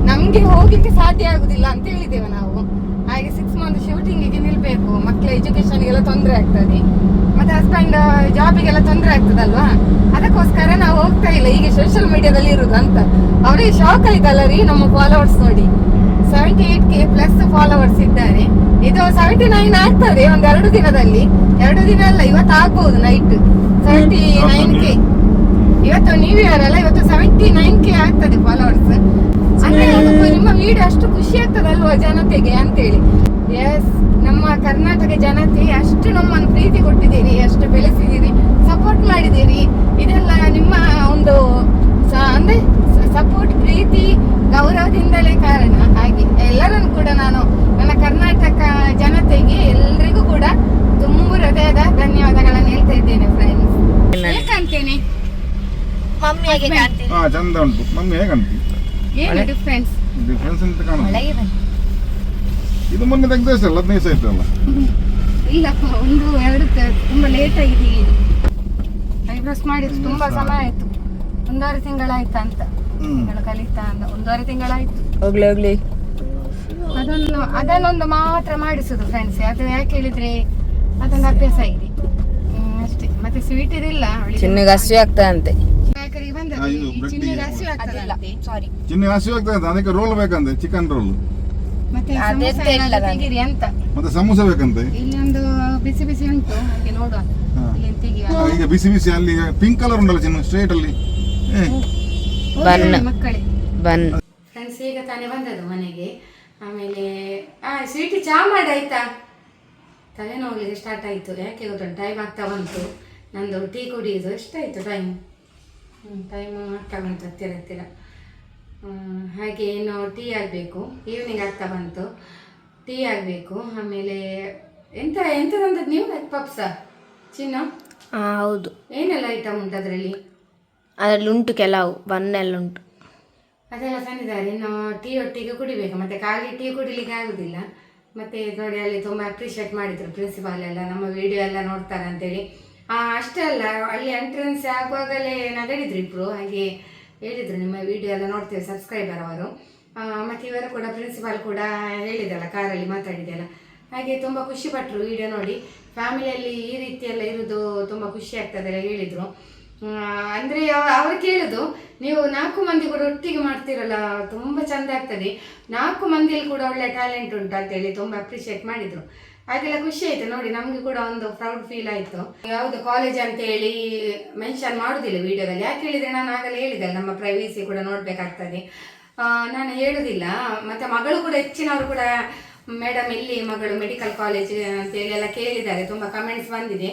ನಮ್ಗೆ ಹೋಗ್ಲಿಕ್ಕೆ ಸಾಧ್ಯ ಆಗುದಿಲ್ಲ ಅಂತ ಹೇಳಿದ್ದೇವೆ ನಾವು. ಹಾಗೆ 6 ಮಂತ್ ಶೂಟಿಂಗಿಗೆ ನಿಲ್ಬೇಕು, ಮಕ್ಕಳ ಎಜುಕೇಶನ್ಗೆಲ್ಲ ತೊಂದರೆ ಆಗ್ತದೆ, ಮತ್ತೆ ಹಸ್ಬೆಂಡ್ ಜಾಬಿಗೆಲ್ಲ ತೊಂದರೆ ಆಗ್ತದಲ್ವಾ, ಅದಕ್ಕೋಸ್ಕರ ನಾವು ಹೋಗ್ತಾ ಇಲ್ಲ. ಈಗ ಸೋಷಿಯಲ್ ಮೀಡಿಯಾದಲ್ಲಿ ಇರುದು ಅಂತ ಅವರಿಗೆ ಶಾಕ್ ಆಯ್ತಲ್ಲ ರೀ. ನಮ್ಮ ಫಾಲೋವರ್ಸ್ ನೋಡಿ, 78K ಪ್ಲಸ್ ಫಾಲೋವರ್ಸ್ ಇದ್ದಾರೆ. ಇದು 79 ಆಗ್ತದೆ ಒಂದು 2 ದಿನದಲ್ಲಿ. 2 ದಿನ ಅಲ್ಲ, ಇವತ್ತು ಆಗ್ಬಹುದು ನೈಟ್ 79K. ಇವತ್ತು ನ್ಯೂ ಇಯರ್ ಅಲ್ಲ, ಇವತ್ತು 79K ಆಗ್ತದೆ ಫಾಲೋವರ್ಸ್. ಅಂದ್ರೆ ನಿಮ್ಮ ವಿಡಿಯೋ ಅಷ್ಟು ಖುಷಿ ಆಗ್ತದಲ್ವಾ ಜನತೆಗೆ ಅಂತೇಳಿ. ಎಸ್, ನಮ್ಮ ಕರ್ನಾಟಕ ಜನತೆ ಅಷ್ಟು ನಮ್ಮನ್ನು ಪ್ರೀತಿ ಕೊಟ್ಟಿದ್ದೀರಿ, ಅಷ್ಟು ಬೆಳೆಸಿದ್ದೀರಿ, ಸಪೋರ್ಟ್ ಮಾಡಿದ್ದೀರಿ. ಇದೆಲ್ಲ ನಿಮ್ಮ ಒಂದು ಅಂದ್ರೆ ಸಪೋರ್ಟ್, ಪ್ರೀತಿ, ಗೌರವದಿಂದಲೇ ಕಾರಣ. ಹಾಗೆ ಎಲ್ಲರನ್ನು ಕೂಡ ನಾನು ನನ್ನ ಕರ್ನಾಟಕ ಜನತೆಗೆ ಎಲ್ರಿಗೂ ಕೂಡ ತುಂಬ ಹೃದಯದ ಧನ್ಯವಾದಗಳನ್ನು ಹೇಳ್ತಾ ಇದ್ದೇನೆ ಫ್ರೆಂಡ್ಸ್. ಹೇಗಂತೇನೆ ಮಮ್ಮಿಗೆ ಕಾಣ್ತೀನಿ. ಚಂದ ಉಂಟು. ಮಮ್ಮಿ ಹೇಗಂತ ಏನು ಡಿಫ್ರೆನ್ಸ್ ಅಂತ ಕಾಣುದು. ಇದು ಮೊನ್ನೆ ತೆಗ್ದಷ್ಟಲ್ಲ, 15 ದಿವಸ ಆಯ್ತಲ್ಲ. ಇಲ್ಲಪ್ಪ, 1-2 ತುಂಬಾ ಲೇಟ್ ಆಗಿದೆ. ಐಬ್ರೋಸ್ ಮಾಡಿದ್ರು ತುಂಬಾ ಸಮಯ ಆಯ್ತು, 1.5 ತಿಂಗಳಾಯ್ತಾ ಅಂತ ಕಲಿತಾ ಅಂತ. 1.5 ತಿಂಗಳಾಯ್ತು. ಹೋಗ್ಲಿ ಅದನ್ನೊಂದು ಮಾತ್ರ ಮಾಡಿಸುದು ಫ್ರೆಂಡ್ಸ್. ಅದು ಯಾಕೆ ಹೇಳಿದ್ರೆ ಅದೊಂದು ಅಭ್ಯಾಸ ಇದೆ ಅಷ್ಟೇ. ಮತ್ತೆ ಸ್ವೀಟ್ ಇದಿಲ್ಲ, ಚಿನ್ನಿಗೆ ಹಸಿವೆ ಆಗ್ತದಂತೆ. ಚಿನ್ನಿಗೆ ಹಸಿವೆ ಆಗ್ತದಂತೆ. ಸಾರಿ, ಚಿನ್ನಿ ಹಸಿವೆ ಆಗ್ತದೆ, ಅದಕ್ಕೆ ರೋಲ್ ಬೇಕಂತೆ, ಚಿಕನ್ ರೋಲ್. ಮತ್ತೆ ತೆಗೀರಿ ಅಂತ. ಮತ್ತೆ ಸಮೋಸ ಬೇಕಂತೆ. ಇಲ್ಲಿ ಒಂದು ಬಿಸಿ ಬಿಸಿ ಉಂಟು, ಹಾಗೆ ನೋಡುವ. ಇಲ್ಲಿ ತೆಗಿಯುವ. ಈಗ ಬಿಸಿ ಬಿಸಿ ಅಲ್ಲಿ ಪಿಂಕ್ ಕಲರ್ ಉಂಟಲ್ಲ ಚಿನ್ನ, ಸ್ಟ್ರೇಟ್ ಅಲ್ಲಿ ಮಕ್ಕಳೇ. ಬನ್ ಫ್ರೆಂಡ್ಸ್, ಈಗ ತಾನೇ ಬಂದದ್ದು ಮನೆಗೆ. ಆಮೇಲೆ ಸ್ವೀಟ್ ಚಾ ಮಾಡಾಯ್ತಾ? ತಲೆನೋವಲಿಗೆ ಸ್ಟಾರ್ಟ್ ಆಯಿತು. ಯಾಕೆ ಗೊತ್ತುಂಟು, ಟೈಮ್ ಆಗ್ತಾ ಬಂತು. ನಂದು ಟೀ ಕುಡಿಯೋದು ಎಷ್ಟಾಯಿತು ಟೈಮ್ ಆಗ್ತಾ ಬಂತು, ಹತ್ತಿರ. ಹಾಗೆ ಇನ್ನು ಟೀ ಆಗಬೇಕು, ಈವ್ನಿಂಗ್ ಆಗ್ತಾ ಬಂತು, ಟೀ ಆಗಬೇಕು. ಆಮೇಲೆ ಎಂಥದಂತದ್ದು ನೀವು ಪಪ್ಸ ಚಿನ್ನ? ಹೌದು. ಏನೆಲ್ಲ ಐಟಮ್ ಉಂಟು ಅದರಲ್ಲಿ? ಅದರಲ್ಲಿ ಉಂಟು ಕೆಲವು, ಬನ್ನೆಲ್ಲ ಉಂಟು, ಅದೆಲ್ಲ ತಂದಿದ್ದಾರೆ. ಇನ್ನು ಟೀ ಒಟ್ಟಿಗೆ ಕುಡಿಬೇಕು, ಮತ್ತೆ ಖಾಲಿ ಟೀ ಕುಡಿಲಿಕ್ಕೆ ಆಗುದಿಲ್ಲ. ಮತ್ತೆ ನೋಡಿ, ಅಲ್ಲಿ ತುಂಬ ಅಪ್ರಿಷಿಯೇಟ್ ಮಾಡಿದ್ರು ಪ್ರಿನ್ಸಿಪಾಲ್ ಎಲ್ಲ, ನಮ್ಮ ವಿಡಿಯೋ ಎಲ್ಲ ನೋಡ್ತಾರೆ ಅಂತೇಳಿ. ಅಷ್ಟೇ ಅಲ್ಲ, ಅಲ್ಲಿ ಎಂಟ್ರೆನ್ಸ್ ಆಗುವಾಗಲೇ ನಗಡಿದ್ರು ಇಬ್ರು. ಹಾಗೆ ಹೇಳಿದ್ರು, ನಿಮ್ಮ ವಿಡಿಯೋ ಎಲ್ಲ ನೋಡ್ತೇವೆ ಸಬ್ಸ್ಕ್ರೈಬರ್ ಅವರು. ಮತ್ತು ಇವರು ಕೂಡ, ಪ್ರಿನ್ಸಿಪಾಲ್ ಕೂಡ ಹೇಳಿದಲ್ಲ, ಕಾರಲ್ಲಿ ಮಾತಾಡಿದೆಯಲ್ಲ. ಹಾಗೆ ತುಂಬ ಖುಷಿಪಟ್ಟರು ವಿಡಿಯೋ ನೋಡಿ. ಫ್ಯಾಮಿಲಿಯಲ್ಲಿ ಈ ರೀತಿ ಎಲ್ಲ ಇರೋದು ತುಂಬ ಖುಷಿ ಆಗ್ತದೆಲ್ಲ ಹೇಳಿದರು. ಅಂದರೆ ಅವರು ಕೇಳೋದು, ನೀವು 4 ಮಂದಿ ಕೂಡ ಒಟ್ಟಿಗೆ ಮಾಡ್ತೀರಲ್ಲ, ತುಂಬ ಚೆಂದ ಆಗ್ತದೆ, 4 ಮಂದಿಯಲ್ಲಿ ಕೂಡ ಒಳ್ಳೆ ಟ್ಯಾಲೆಂಟ್ ಉಂಟು ಅಂತೇಳಿ ತುಂಬ ಅಪ್ರಿಷಿಯೇಟ್ ಮಾಡಿದರು. ಹಾಗೆಲ್ಲ ಖುಷಿ ಆಯಿತು ನೋಡಿ, ನಮಗೆ ಕೂಡ ಒಂದು ಪ್ರೌಡ್ ಫೀಲ್ ಆಯಿತು. ಯಾವುದು ಕಾಲೇಜ್ ಅಂತ ಹೇಳಿ ಮೆನ್ಷನ್ ಮಾಡೋದಿಲ್ಲ ವಿಡಿಯೋದಲ್ಲಿ. ಯಾಕೆ ಹೇಳಿದರೆ, ನಾನು ಆಗಲೇ ಹೇಳಿದೆ, ನಮ್ಮ ಪ್ರೈವೇಸಿ ಕೂಡ ನೋಡಬೇಕಾಗ್ತದೆ, ನಾನು ಹೇಳೋದಿಲ್ಲ. ಮತ್ತು ಮಗಳು ಕೂಡ, ಹೆಚ್ಚಿನವರು ಕೂಡ ಮೇಡಮ್ ಎಲ್ಲಿ ಮಗಳು ಮೆಡಿಕಲ್ ಕಾಲೇಜ್ ಅಂತೇಳಿ ಎಲ್ಲ ಕೇಳಿದ್ದಾರೆ, ತುಂಬ ಕಮೆಂಟ್ಸ್ ಬಂದಿದೆ.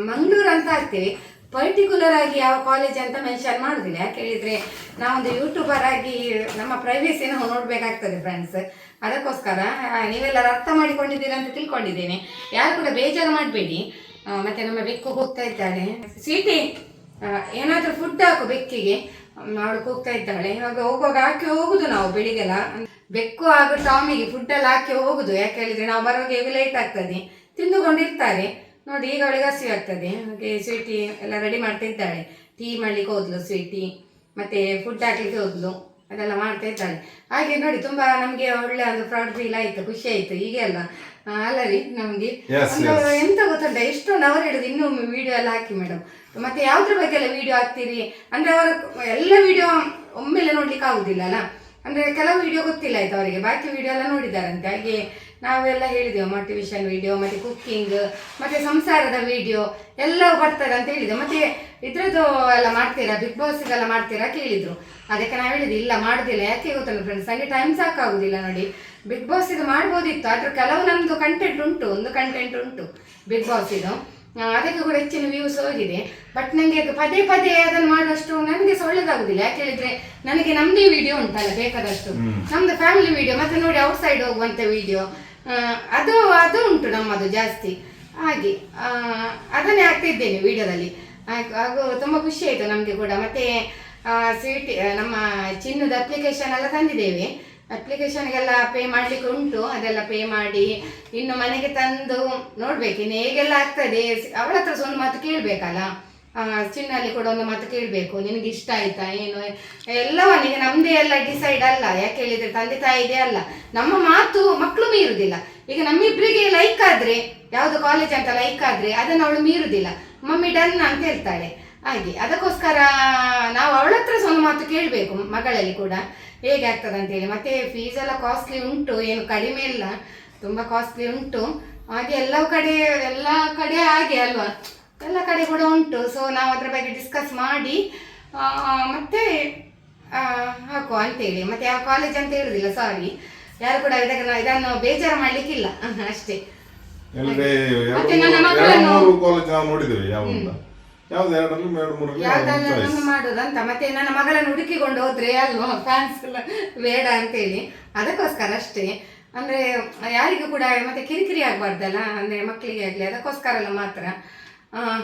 ಮಂಗಳೂರು ಅಂತ ಆಗ್ತೇವೆ, ಪರ್ಟಿಕ್ಯುಲರ್ ಆಗಿ ಯಾವ ಕಾಲೇಜ್ ಅಂತ ಮೆನ್ಷನ್ ಮಾಡೋದಿಲ್ಲ. ಯಾಕೆ ಹೇಳಿದರೆ, ನಾವೊಂದು ಯೂಟ್ಯೂಬರ್ ಆಗಿ ನಮ್ಮ ಪ್ರೈವೇಸಿ ನಾವು ನೋಡಬೇಕಾಗ್ತದೆ ಫ್ರೆಂಡ್ಸ್. ಅದಕ್ಕೋಸ್ಕರ ನೀವೆಲ್ಲರೂ ಅರ್ಥ ಮಾಡಿಕೊಂಡಿದ್ದೀರಾ ಅಂತ ತಿಳ್ಕೊಂಡಿದ್ದೇನೆ. ಯಾರು ಕೂಡ ಬೇಜಾರು ಮಾಡಬೇಡಿ. ಮತ್ತು ನಮ್ಮ ಬೆಕ್ಕು ಹೋಗ್ತಾ ಇದ್ದಾಳೆ. ಸ್ವೀಟಿ, ಏನಾದರೂ ಫುಡ್ ಹಾಕು ಬೆಕ್ಕಿಗೆ. ಅವಳು ಕೂಗ್ತಾ ಇದ್ದಾಳೆ. ಇವಾಗ ಹೋಗುವಾಗ ಹಾಕಿ ಹೋಗುದು ನಾವು ಬೆಳಿಗ್ಗೆಲ್ಲ. ಬೆಕ್ಕು ಹಾಗೂ ಟಾಮಿಗೆ ಫುಡ್ ಎಲ್ಲ ಹಾಕಿ ಹೋಗುದು. ಯಾಕೆ ಹೇಳಿದ್ರೆ ನಾವು ಬರುವಾಗ ಲೇಟ್ ಆಗ್ತದೆ, ತಿಂದುಕೊಂಡಿರ್ತಾರೆ. ನೋಡಿ ಈಗ ಅವಳಿಗೆ ಹಸಿ ಆಗ್ತದೆ. ಹಾಗೆ ಸ್ವೀಟಿ ಎಲ್ಲ ರೆಡಿ ಮಾಡ್ತಾ ಇದ್ದಾಳೆ. ಟೀ ಮಾಡ್ಲಿಕ್ಕೆ ಹೋದ್ಲು ಸ್ವೀಟಿ, ಮತ್ತೆ ಫುಡ್ ಹಾಕ್ಲಿಕ್ಕೆ ಹೋದ್ಲು, ಅದೆಲ್ಲ ಮಾಡ್ತಾ ಇದ್ದಾಳೆ. ಹಾಗೆ ನೋಡಿ ತುಂಬಾ ನಮ್ಗೆ ಒಳ್ಳೆ ಒಂದು ಪ್ರೌಡ್ ಫೀಲ್ ಆಯ್ತು, ಖುಷಿ ಆಯ್ತು. ಹೀಗೆ ಅಲ್ಲ ಅಲ್ಲ ರೀ ನಮ್ಗೆ ಎಂತ ಗೊತ್ತುಂಟ, ಎಷ್ಟೊಂದು ಅವರು ಹಿಡಿದು ಇನ್ನೂ ವಿಡಿಯೋ ಎಲ್ಲ ಹಾಕಿ ಮೇಡಮ್. ಮತ್ತೆ ಯಾವ್ದ್ರ ಬಗ್ಗೆ ಎಲ್ಲ ವಿಡಿಯೋ ಹಾಕ್ತೀರಿ ಅಂದ್ರೆ ಅವರ ಎಲ್ಲ ವಿಡಿಯೋ ಒಮ್ಮೆಲೆ ನೋಡ್ಲಿಕ್ಕೆ ಆಗುದಿಲ್ಲ ಅಲ್ಲ. ಅಂದ್ರೆ ಕೆಲವು ವಿಡಿಯೋ ಗೊತ್ತಿಲ್ಲ ಆಯ್ತು ಅವರಿಗೆ, ಬಾಕಿ ವಿಡಿಯೋ ಎಲ್ಲ ನೋಡಿದಾರಂತೆ. ಹಾಗೆ ನಾವೆಲ್ಲ ಹೇಳಿದೆವು ಮೋಟಿವೇಶನ್ ವಿಡಿಯೋ, ಮತ್ತೆ ಕುಕ್ಕಿಂಗ್, ಮತ್ತೆ ಸಂಸಾರದ ವಿಡಿಯೋ ಎಲ್ಲವೂ ಬರ್ತದೆ ಅಂತ ಹೇಳಿದೆವು. ಮತ್ತೆ ಇದ್ರದ್ದು ಎಲ್ಲ ಮಾಡ್ತೀರಾ, ಬಿಗ್ ಬಾಸ್ಗೆಲ್ಲ ಮಾಡ್ತೀರಾ ಕೇಳಿದ್ರು. ಅದಕ್ಕೆ ನಾವು ಹೇಳಿದ್ವಿ ಇಲ್ಲ ಮಾಡುದಿಲ್ಲ. ಯಾಕೆ ಗೊತ್ತಲ್ಲ ಫ್ರೆಂಡ್ಸ್, ನನಗೆ ಟೈಮ್ ಸಾಕಾಗುದಿಲ್ಲ ನೋಡಿ. ಬಿಗ್ ಬಾಸ್ ಇದು ಮಾಡ್ಬೋದಿತ್ತು, ಆದ್ರೆ ಕೆಲವು ನಮ್ದು ಕಂಟೆಂಟ್ ಉಂಟು, ಒಂದು ಕಂಟೆಂಟ್ ಉಂಟು ಬಿಗ್ ಬಾಸ್ ಇದು, ಅದಕ್ಕೆ ಕೂಡ ಹೆಚ್ಚಿನ ವ್ಯೂಸ್ ಹೋಗಿದೆ. ಬಟ್ ನನಗೆ ಪದೇ ಪದೇ ಅದನ್ನು ಮಾಡುವಷ್ಟು ನನಗೆ ಒಳ್ಳೇದಾಗುದಿಲ್ಲ. ಯಾಕೆ ಹೇಳಿದ್ರೆ ನನಗೆ ನಮ್ದೇ ವಿಡಿಯೋ ಉಂಟಲ್ಲ ಬೇಕಾದಷ್ಟು, ನಮ್ದು ಫ್ಯಾಮಿಲಿ ವಿಡಿಯೋ, ಮತ್ತೆ ನೋಡಿ ಔಟ್ ಸೈಡ್ ಹೋಗುವಂತ ವಿಡಿಯೋ, ಅದು ಅದು ಉಂಟು ನಮ್ಮದು ಜಾಸ್ತಿ. ಹಾಗೆ ಅದನ್ನೇ ಹಾಕ್ತಿದ್ದೇನೆ ವಿಡಿಯೋದಲ್ಲಿ. ಹಾಗೂ ತುಂಬ ಖುಷಿ ಆಯಿತು ನಮಗೆ ಕೂಡ. ಮತ್ತೆ ಸ್ವೀಟ್ ನಮ್ಮ ಚಿನ್ನದ ಅಪ್ಲಿಕೇಶನ್ ಎಲ್ಲ ತಂದಿದ್ದೇವೆ. ಅಪ್ಲಿಕೇಶನ್ಗೆಲ್ಲ ಪೇ ಮಾಡಲಿಕ್ಕೆ ಉಂಟು, ಅದೆಲ್ಲ ಪೇ ಮಾಡಿ ಇನ್ನು ಮನೆಗೆ ತಂದು ನೋಡ್ಬೇಕು ಇನ್ನು ಹೇಗೆಲ್ಲ ಆಗ್ತದೆ. ಅವಳ ಹತ್ರ ಒಂದು ಮಾತು ಕೇಳಬೇಕಲ್ಲ, ಚಿನ್ನಲ್ಲಿ ಕೂಡ ಒಂದು ಮಾತು ಕೇಳಬೇಕು, ನಿನಗೆ ಇಷ್ಟ ಆಯ್ತಾ ಏನು ಎಲ್ಲವನಿಗೆ. ನಮ್ಮದೇ ಎಲ್ಲ ಡಿಸೈಡ್ ಅಲ್ಲ, ಯಾಕೆ ಹೇಳಿದರೆ ತಂದೆ ತಾಯಿದೇ ಅಲ್ಲ, ನಮ್ಮ ಮಾತು ಮಕ್ಕಳು ಮೀರುದಿಲ್ಲ. ಈಗ ನಮ್ಮಿಬ್ಬರಿಗೆ ಲೈಕ್ ಆದರೆ, ಯಾವುದು ಕಾಲೇಜ್ ಅಂತ ಲೈಕ್ ಆದರೆ ಅದನ್ನು ಅವಳು ಮೀರುದಿಲ್ಲ, ಮಮ್ಮಿ ಡನ್ ಅಂತ ಹೇಳ್ತಾಳೆ. ಹಾಗೆ ಅದಕ್ಕೋಸ್ಕರ ನಾವು ಅವಳ ಹತ್ರ ಒಂದು ಮಾತು ಕೇಳಬೇಕು, ಮಗಳಲ್ಲಿ ಕೂಡ ಹೇಗೆ ಆಗ್ತದೆ ಅಂತೇಳಿ. ಮತ್ತೆ ಫೀಸ್ ಎಲ್ಲ ಕಾಸ್ಟ್ಲಿ ಉಂಟು, ಏನು ಕಡಿಮೆ ಇಲ್ಲ, ತುಂಬ ಕಾಸ್ಟ್ಲಿ ಉಂಟು. ಹಾಗೆ ಎಲ್ಲ ಕಡೆ ಹಾಗೆ ಅಲ್ವಾ, ಎಲ್ಲ ಕಡೆ ಕೂಡ ಉಂಟು. ಸೊ ನಾವು ಅದರ ಬಗ್ಗೆ ಡಿಸ್ಕಸ್ ಮಾಡಿ ಮತ್ತೆ ಹಾಕುವ ಅಂತೇಳಿ. ಮತ್ತೆ ಯಾವ ಕಾಲೇಜ್ ಅಂತ ಹೇಳುದಿಲ್ಲ, ಸಾರಿ, ಯಾರು ಕೂಡ ಇದನ್ನು ಬೇಜಾರು ಮಾಡ್ಲಿಕ್ಕಿಲ್ಲ ಅಷ್ಟೇ. ಮತ್ತೆ ನನ್ನ ಮಗಳನ್ನು ಯಾವ್ದನ್ನು ಮಾಡುದಂತ, ಮತ್ತೆ ನನ್ನ ಮಗಳನ್ನು ಹುಡುಕಿಕೊಂಡು ಹೋದ್ರೆ ಅಲ್ವಾ ಫ್ಯಾನ್ಸ್ ಎಲ್ಲ ಬೇಡ ಅಂತೇಳಿ, ಅದಕ್ಕೋಸ್ಕರ ಅಷ್ಟೇ. ಅಂದ್ರೆ ಯಾರಿಗೂ ಕೂಡ ಮತ್ತೆ ಕಿರಿಕಿರಿ ಆಗ್ಬಾರ್ದಲ್ಲ, ಅಂದ್ರೆ ಮಕ್ಕಳಿಗೆ ಆಗ್ಲಿ, ಅದಕ್ಕೋಸ್ಕರ ಅಲ್ಲ ಮಾತ್ರ.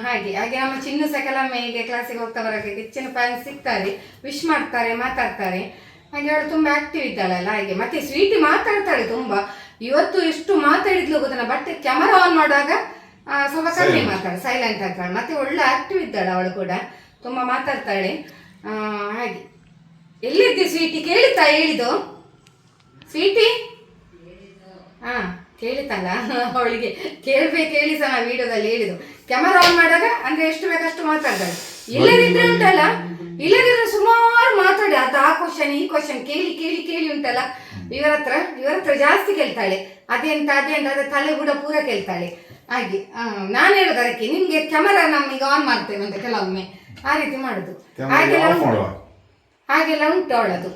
ಹಾಗೆ ನಮ್ಮ ಚಿನ್ನು ಸಹ ಕೆಲವೊಮ್ಮೆ ಹೀಗೆ ಕ್ಲಾಸಿಗೆ ಹೋಗ್ತಾ ಬರೋಕ್ಕೆ ಹೆಚ್ಚಿನ ಫ್ಯಾನ್ಸ್ ಸಿಗ್ತಾರೆ, ವಿಶ್ ಮಾಡ್ತಾರೆ, ಮಾತಾಡ್ತಾರೆ. ಹಾಗೆ ಅವಳು ತುಂಬ ಆಕ್ಟಿವ್ ಇದ್ದಾಳಲ್ಲ ಹಾಗೆ. ಮತ್ತೆ ಸ್ವೀಟಿ ಮಾತಾಡ್ತಾಳೆ ತುಂಬ. ಇವತ್ತು ಎಷ್ಟು ಮಾತಾಡಿದ್ಲು ಗೊತ್ತಲ್ಲ, ಬಟ್ ಕ್ಯಾಮರಾ ಆನ್ ಮಾಡುವಾಗ ಸ್ವಲ್ಪ ಕಮ್ಮಿ ಮಾತಾಡು, ಸೈಲೆಂಟ್ ಆಗ್ತಾಳೆ. ಮತ್ತೆ ಒಳ್ಳೆ ಆಕ್ಟಿವ್ ಇದ್ದಾಳೆ ಅವಳು ಕೂಡ, ತುಂಬ ಮಾತಾಡ್ತಾಳೆ. ಹಾಗೆ ಎಲ್ಲಿದ್ದೆ ಸ್ವೀಟಿ, ಕೇಳಿತಾ ಹೇಳಿದ್ದು ಸ್ವೀಟಿ? ಕೇಳಿತಲ್ಲ ಅವಳಿಗೆ, ಕೇಳ್ಬೇಕು ಹೇಳಿ ಸಹ ನಾ ವಿಡಿಯೋದಲ್ಲಿ ಹೇಳಿದ್ದು. ಕ್ಯಾಮರಾ ಆನ್ ಮಾಡುವಾಗ ಅಂದ್ರೆ ಎಷ್ಟು ಬೇಕಷ್ಟು ಮಾತಾಡ್ತಾಳೆ. ಇಲ್ಲದಿದ್ರೆ ಉಂಟಲ್ಲ, ಇಲ್ಲದಿದ್ರೆ ಸುಮಾರು ಮಾತಾಡಿ ಅದು ಆ ಕ್ವಶನ್ ಈ ಕ್ವಶನ್ ಕೇಳಿ ಕೇಳಿ ಕೇಳಿ ಉಂಟಲ್ಲ, ಇವರ ಹತ್ರ ಜಾಸ್ತಿ ಕೇಳ್ತಾಳೆ. ಅದೆಂತ ಅದೇ ತಲೆ ಕೂಡ ಪೂರ ಕೇಳ್ತಾಳೆ. ಹಾಗೆ ನಾನು ಹೇಳುದು ಅದಕ್ಕೆ, ನಿಮ್ಗೆ ಕ್ಯಾಮರಾ ನಮಗೆ ಆನ್ ಮಾಡ್ತೇವೆ ಅಂತ ಕೆಲವೊಮ್ಮೆ ಆ ರೀತಿ ಮಾಡುದು. ಹಾಗೆಲ್ಲ ಉಂಟು ಅವಳದು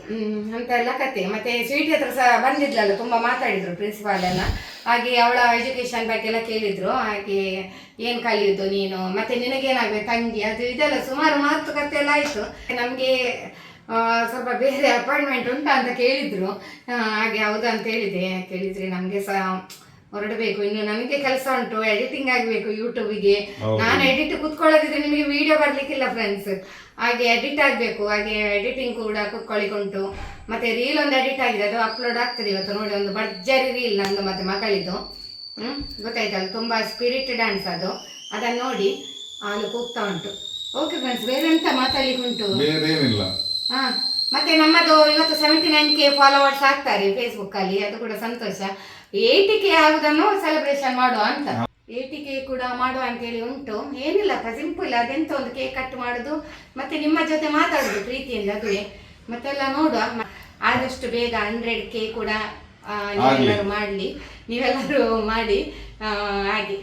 ಅಂತ ಎಲ್ಲ ಕತೆ. ಮತ್ತೆ ಸ್ವೀಟಿ ಹತ್ರ ಸಹ ಬಂದಿದ್ಲಲ್ಲ, ತುಂಬ ಮಾತಾಡಿದ್ರು ಪ್ರಿನ್ಸಿಪಾಲ್ ಎಲ್ಲ. ಹಾಗೆ ಅವಳ ಎಜುಕೇಶನ್ ಬಗ್ಗೆ ಎಲ್ಲ ಕೇಳಿದ್ರು. ಹಾಗೆ ಏನು ಕಲಿಯುದು ನೀನು, ಮತ್ತೆ ನಿನಗೇನಾಗಬೇಕು ತಂಗಿ, ಅದು ಇದೆಲ್ಲ ಸುಮಾರು ಮಾತುಕತೆ ಎಲ್ಲ ಆಯಿತು. ನಮಗೆ ಸ್ವಲ್ಪ ಬೇರೆ ಅಪಾಯಿಂಟ್ಮೆಂಟ್ ಉಂಟಾ ಅಂತ ಕೇಳಿದ್ರು. ಹಾಗೆ ಹೌದಾ ಅಂತ ಕೇಳಿದ್ರೆ ನಮಗೆ ಸಹ ಹೊರಡಬೇಕು, ಇನ್ನು ನಮಗೆ ಕೆಲಸ ಉಂಟು, ಎಡಿಟಿಂಗ್ ಆಗಬೇಕು ಯೂಟ್ಯೂಬಿಗೆ. ನಾನು ಎಡಿಟ್ ಕುತ್ಕೊಳ್ಳೋದಿದ್ರೆ ನಿಮಗೆ ವಿಡಿಯೋ ಬರ್ಲಿಕ್ಕಿಲ್ಲ ಫ್ರೆಂಡ್ಸ್. ಹಾಗೆ ಎಡಿಟ್ ಆಗಬೇಕು, ಹಾಗೆ ಎಡಿಟಿಂಗ್ ಕೂಡ ಕುತ್ಕೊಳ್ಳಿಕ್ಕುಂಟು. ಮತ್ತೆ ರೀಲ್ ಒಂದು ಎಡಿಟ್ ಆಗಿದೆ, ಅದು ಅಪ್ಲೋಡ್ ಆಗ್ತದೆ ಇವತ್ತು. ನೋಡಿ, ಒಂದು ಭರ್ಜರಿ ರೀಲ್ ನಂದು ಮತ್ತೆ ಮಗಳಿದ್ದು, ಗೊತ್ತಾಯ್ತಲ್ಲ, ತುಂಬ ಸ್ಪಿರಿಟ್ ಡ್ಯಾನ್ಸ್ ಅದು. ಅದನ್ನು ನೋಡಿ ಹಾಲು ಕೂಗ್ತಾ ಉಂಟು. ಓಕೆ ಫ್ರೆಂಡ್ಸ್, ಬೇರೆ ಎಂತ ಮಾತಾಡ್ಲಿಕ್ಕೆ ಉಂಟು? ಮತ್ತೆ ನಮ್ಮದು ಇವತ್ತು 79K ಫಾಲೋವರ್ಸ್ ಆಗ್ತಾರೆ ಫೇಸ್ಬುಕ್ ಅಲ್ಲಿ, ಅದು ಕೂಡ ಸಂತೋಷ. 80K ಆಗುದನ್ನು ಸೆಲೆಬ್ರೇಷನ್ ಮಾಡುವ ಅಂತ, 80K ಕೂಡ ಮಾಡುವ ಅಂತೇಳಿ ಉಂಟು. ಏನಿಲ್ಲ, ಸಿಂಪಲ್, ಅದೆಂತ ಒಂದು ಕೇಕ್ ಕಟ್ ಮಾಡುದು, ಮತ್ತೆ ನಿಮ್ಮ ಜೊತೆ ಮಾತಾಡುದು ಪ್ರೀತಿಯಿಂದ, ಅದುವೇ. ಮತ್ತೆಲ್ಲ ನೋಡುವ, ಆದಷ್ಟು ಬೇಗ 100K ಕೂಡ ನೀವೆಲ್ಲರೂ ಮಾಡಿ ಹಾಗೆ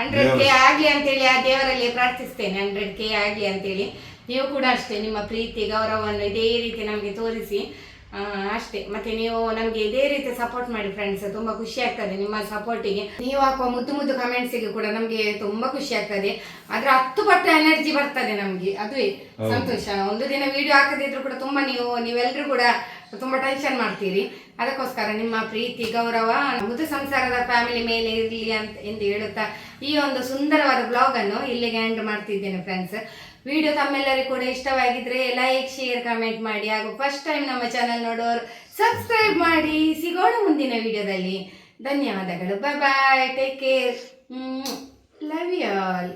100K ಆಗಲಿ ಅಂತೇಳಿ ಆ ದೇವರಲ್ಲಿ ಪ್ರಾರ್ಥಿಸ್ತೇನೆ. 100K ಆಗಲಿ ಅಂತೇಳಿ. ನೀವು ಕೂಡ ಅಷ್ಟೇ, ನಿಮ್ಮ ಪ್ರೀತಿ ಗೌರವವನ್ನು ಇದೇ ರೀತಿ ನಮಗೆ ತೋರಿಸಿ ಅಷ್ಟೇ. ಮತ್ತೆ ನೀವು ನಮಗೆ ಇದೇ ರೀತಿ ಸಪೋರ್ಟ್ ಮಾಡಿ ಫ್ರೆಂಡ್ಸ್, ತುಂಬಾ ಖುಷಿ ಆಗ್ತದೆ ನಿಮ್ಮ ಸಪೋರ್ಟಿಗೆ. ನೀವು ಹಾಕುವ ಮುದ್ದು ಕಮೆಂಟ್ಸಿಗೆ ಕೂಡ ನಮಗೆ ತುಂಬಾ ಖುಷಿ ಆಗ್ತದೆ. ಅದ್ರ 10 ಪಟ್ಟು ಎನರ್ಜಿ ಬರ್ತದೆ ನಮ್ಗೆ, ಅದುವೇ ಸಂತೋಷ. ಒಂದು ದಿನ ವಿಡಿಯೋ ಹಾಕದಿದ್ರು ಕೂಡ ತುಂಬಾ ನೀವೆಲ್ಲರೂ ಕೂಡ ತುಂಬಾ ಟೆನ್ಷನ್ ಮಾಡ್ತೀರಿ. ಅದಕ್ಕೋಸ್ಕರ ನಿಮ್ಮ ಪ್ರೀತಿ ಗೌರವ ಮುದ್ದು ಸಂಸಾರದ ಫ್ಯಾಮಿಲಿ ಮೇಲೆ ಇರಲಿ ಎಂದು ಹೇಳುತ್ತಾ ಈ ಒಂದು ಸುಂದರವಾದ ಬ್ಲಾಗ್ ಅನ್ನು ಇಲ್ಲಿಗೆ ಎಂಡ್ ಮಾಡ್ತಿದ್ದೇನೆ ಫ್ರೆಂಡ್ಸ್. ವಿಡಿಯೋ ತಮ್ಮೆಲ್ಲರಿಗೂ ಕೂಡ ಇಷ್ಟವಾಗಿದ್ರೆ ಲೈಕ್ ಶೇರ್ ಕಮೆಂಟ್ ಮಾಡಿ ಹಾಗೂ ಫಸ್ಟ್ ಟೈಮ್ ನಮ್ಮ ಚಾನಲ್ ನೋಡೋರು ಸಬ್ಸ್ಕ್ರೈಬ್ ಮಾಡಿ. ಸಿಗೋಣ ಮುಂದಿನ ವಿಡಿಯೋದಲ್ಲಿ. ಧನ್ಯವಾದಗಳು. Bye bye. Take care. Love you all.